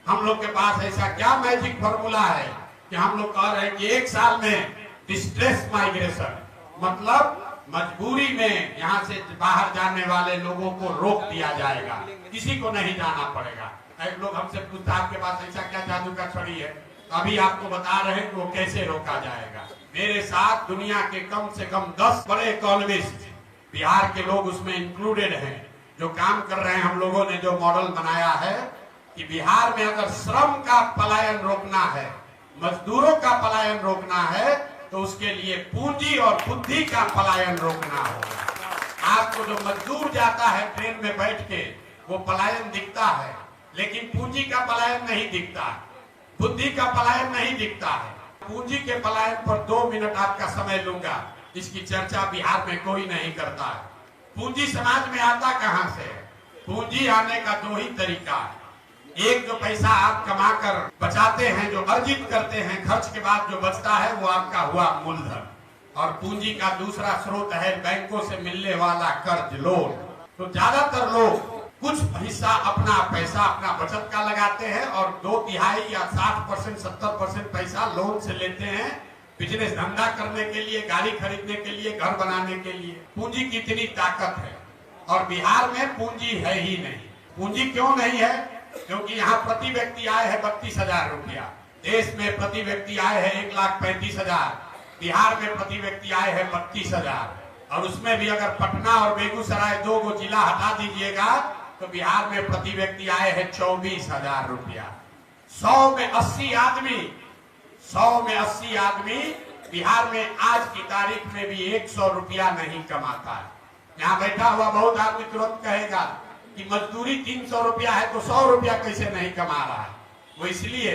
हम लोग के पास ऐसा क्या मैजिक फॉर्मूला है कि हम लोग कह रहे हैं कि एक साल में डिस्ट्रेस माइग्रेशन, मतलब मजबूरी में यहाँ से बाहर जाने वाले लोगों को रोक दिया जाएगा, किसी को नहीं जाना पड़ेगा। एक लोग हमसे पूछता है आपके पास ऐसा क्या जादू का छड़ी है, अभी आपको बता रहे हैं कि वो कैसे रोका जाएगा। मेरे साथ दुनिया के कम से कम 10 बड़े इकोनॉमिस्ट, बिहार के लोग उसमें इंक्लूडेड हैं, जो काम कर रहे हैं। हम लोगों ने जो मॉडल बनाया है कि बिहार में अगर श्रम का पलायन रोकना है, मजदूरों का पलायन रोकना है, तो उसके लिए पूंजी और बुद्धि का पलायन रोकना होगा। आपको जो मजदूर जाता है ट्रेन में बैठ के, वो पलायन दिखता है, लेकिन पूंजी का पलायन नहीं दिखता, बुद्धि का पलायन नहीं दिखता है। पूंजी के पलायन पर 2 मिनट आपका समय लूंगा, इसकी चर्चा बिहार में कोई नहीं करता है। पूंजी समाज में आता कहां से? पूंजी आने का 2 ही तरीका है। एक, जो पैसा आप कमाकर बचाते हैं, जो अर्जित करते हैं, खर्च के बाद जो बचता है वो आपका हुआ मूलधन। और पूंजी का दूसरा स्रोत है बैंकों से मिलने वाला कर्ज, लोन। तो ज्यादातर लोग कुछ हिस्सा अपना पैसा अपना बचत का लगाते हैं और 2/3 या 60% 70% पैसा लोन से लेते हैं, बिजनेस धंधा करने के लिए, गाड़ी खरीदने के लिए, घर बनाने के लिए। पूंजी की इतनी ताकत है और बिहार में पूंजी है ही नहीं। पूंजी क्यों नहीं है? क्योंकि यहाँ प्रति व्यक्ति आय है 32,000 रुपया। देश में प्रति व्यक्ति आय है 1,35,000। बिहार में प्रति व्यक्ति आय है 32,000। और उसमें भी अगर पटना और बेगूसराय 2 गो जिला हटा दीजिएगा तो बिहार में प्रति व्यक्ति आय है 24,000 रुपया। 100 में 80 आदमी बिहार में आज की तारीख में भी 100 रुपया नहीं कमाता है। यहाँ बैठा हुआ बहुत आदमी तुरंत कहेगा कि मजदूरी 300 रुपया है तो 100 रुपया कैसे नहीं कमा रहा है? वो इसलिए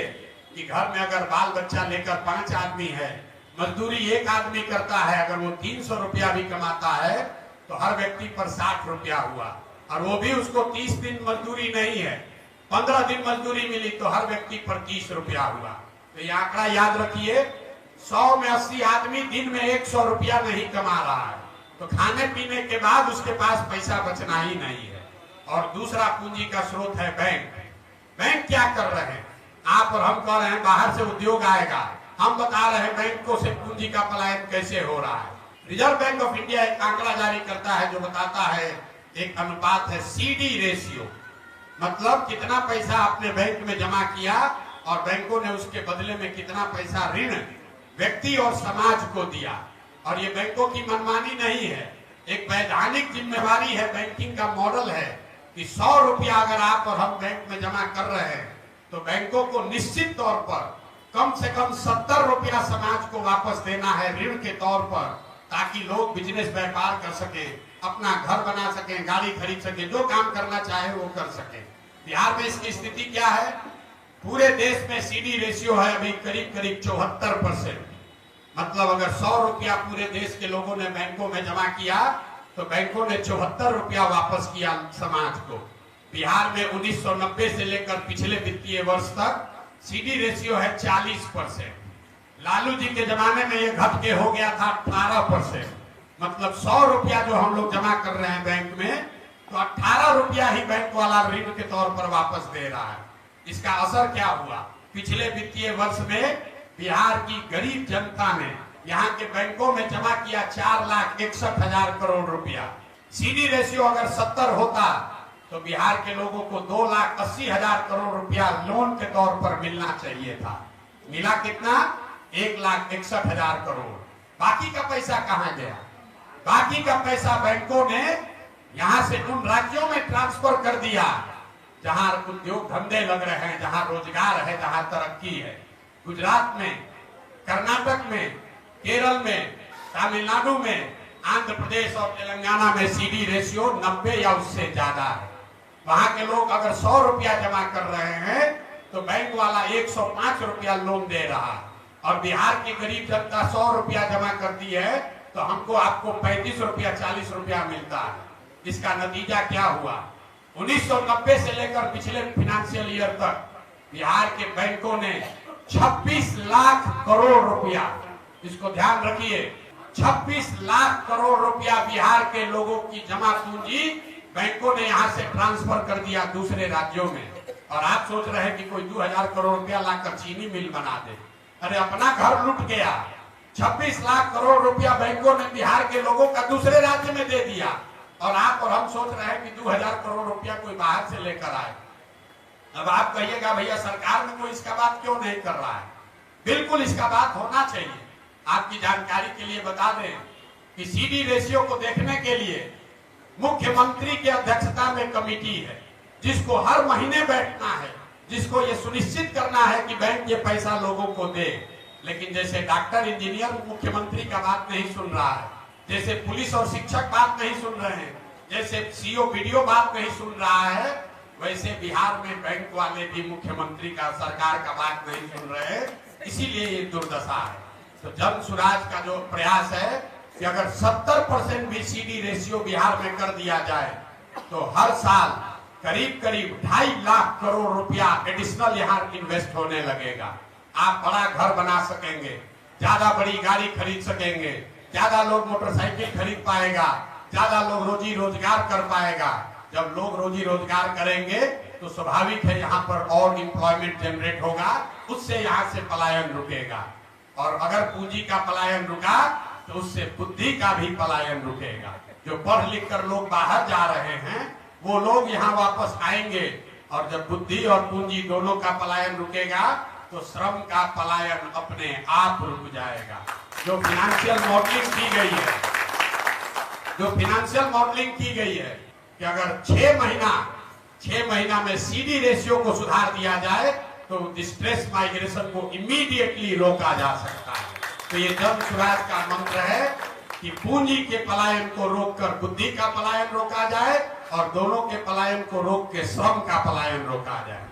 कि घर में अगर बाल बच्चा लेकर 5 आदमी है, मजदूरी 1 आदमी करता है, अगर वो 300 रुपया भी कमाता है तो हर व्यक्ति पर 60 रुपया हुआ। और वो भी उसको 30 दिन मजदूरी नहीं है, 15 दिन मजदूरी मिली तो हर व्यक्ति पर 30 रुपया हुआ। तो ये आंकड़ा याद रखिए, 100 में 80 आदमी दिन में 100 रुपया नहीं कमा रहा है, तो खाने पीने के बाद उसके पास पैसा बचना ही नहीं है। और दूसरा पूंजी का स्रोत है बैंक। बैंक क्या कर रहे हैं? आप और हम कह रहे हैं बाहर से उद्योग आएगा, हम बता रहे हैं बैंकों से पूंजी का पलायन कैसे हो रहा है। रिजर्व बैंक ऑफ इंडिया एक आंकड़ा जारी करता है जो बताता है, एक अनुपात है CD रेशियो, मतलब कितना पैसा आपने बैंक में जमा किया और बैंकों ने उसके बदले में कितना पैसा ऋण व्यक्ति और समाज को दिया। और ये बैंकों की मनमानी नहीं है, एक वैधानिक जिम्मेवारी है, बैंकिंग का मॉडल है कि 100 रुपया अगर आप और हम बैंक में जमा कर रहे हैं तो बैंकों को निश्चित तौर पर कम से कम 70 रुपया समाज को वापस देना है ऋण के तौर पर, ताकि लोग बिजनेस व्यापार कर सके, अपना घर बना सके, गाड़ी खरीद सके, जो काम करना चाहे वो कर सके। बिहार में इसकी स्थिति क्या है? पूरे देश में CD रेशियो है अभी करीब 74%। मतलब अगर 100 रुपया पूरे देश के लोगों ने बैंकों में जमा किया तो बैंकों ने 74 रुपया वापस किया समाज को। बिहार में 1990 से लेकर पिछले वित्तीय वर्ष तक CD रेशियो है 40%। लालू जी के जमाने में ये घट के हो गया था 18%। मतलब 100 रुपया जो हम लोग जमा कर रहे हैं बैंक में, तो 18 रुपया ही बैंक वाला ऋण के तौर पर वापस दे रहा है। इसका असर क्या हुआ? पिछले वित्तीय वर्ष में बिहार की गरीब जनता ने यहाँ के बैंकों में जमा किया 4,61,000 करोड़ रुपया। CD रेशियो अगर 70 होता तो बिहार के लोगों को 2,80,000 करोड़ रुपया लोन के तौर पर मिलना चाहिए था। मिला कितना? 1,61,000 करोड़। बाकी का पैसा कहाँ गया? बाकी का पैसा बैंकों ने यहाँ से उन राज्यों में ट्रांसफर कर दिया जहाँ उद्योग धंधे लग रहे हैं, जहाँ रोजगार है, जहाँ तरक्की है। गुजरात में, कर्नाटक में, केरल में, तमिलनाडु में, आंध्र प्रदेश और तेलंगाना में CD रेशियो 90 या उससे ज्यादा है। वहां के लोग अगर 100 रुपया जमा कर रहे हैं तो बैंक वाला 105 रुपया लोन दे रहा है। और बिहार की गरीब जनता 100 रुपया जमा करती है तो हमको आपको 35 रुपया 40 रुपया मिलता है। इसका नतीजा क्या हुआ? 1990 से लेकर पिछले फाइनेंशियल ईयर तक बिहार के बैंकों ने 26 लाख करोड़ रुपया, इसको ध्यान रखिए, 26 लाख करोड़ रुपया बिहार के लोगों की जमा पूंजी बैंकों ने यहां से ट्रांसफर कर दिया दूसरे राज्यों में। और आप सोच रहे हैं कि कोई 2000 करोड़ रुपया लाकर चीनी मिल बना दे। अरे अपना घर लूट गया। 26 लाख करोड़ रुपया बैंकों ने बिहार के लोगों का दूसरे राज्य में दे दिया, और आप और हम सोच रहे हैं कि 2000 करोड़ रुपया कोई बाहर से लेकर आए। अब आप कहिएगा भैया सरकार में कोई इसका बात क्यों नहीं कर रहा है? बिल्कुल इसका बात होना चाहिए। आपकी जानकारी के लिए बता दें कि सीडी रेशियो को देखने के लिए मुख्यमंत्री की अध्यक्षता में कमेटी है, जिसको हर महीने बैठना है, जिसको ये सुनिश्चित करना है कि बैंक ये पैसा लोगों को दे। लेकिन जैसे डॉक्टर इंजीनियर मुख्यमंत्री का बात नहीं सुन रहा है, जैसे पुलिस और शिक्षक बात नहीं सुन रहे हैं, जैसे सीओ वीडियो बात नहीं सुन रहा है, वैसे बिहार में बैंक वाले भी मुख्यमंत्री का, सरकार का बात नहीं सुन रहे हैं। इसीलिए ये दुर्दशा है। तो जन सुराज का जो प्रयास है कि अगर 70% भी सीडी रेशियो बिहार में कर दिया जाए तो हर साल करीब करीब 2.5 लाख करोड़ रुपया एडिशनल यहाँ इन्वेस्ट होने लगेगा। आप बड़ा घर बना सकेंगे, ज्यादा बड़ी गाड़ी खरीद सकेंगे, ज्यादा लोग मोटरसाइकिल खरीद पाएगा, ज्यादा लोग रोजी रोजगार कर पाएगा। जब लोग रोजी रोजगार करेंगे तो स्वाभाविक है यहाँ पर और एम्प्लॉयमेंट जनरेट होगा, उससे यहाँ से पलायन रुकेगा। और अगर पूंजी का पलायन रुका तो उससे बुद्धि का भी पलायन रुकेगा। जो पढ़ लिख कर लोग बाहर जा रहे हैं वो लोग यहाँ वापस आएंगे, और जब बुद्धि और पूंजी दोनों का पलायन रुकेगा तो श्रम का पलायन अपने आप रुक जाएगा। जो फाइनेंशियल मॉडलिंग की गई है, कि अगर 6 महीना में सीडी रेशियो को सुधार दिया जाए तो डिस्ट्रेस माइग्रेशन को इमीडिएटली रोका जा सकता है। तो ये जन सुराज का मंत्र है कि पूंजी के पलायन को रोककर बुद्धि का पलायन रोका जाए, और दोनों के पलायन को रोक के श्रम का पलायन रोका जाए।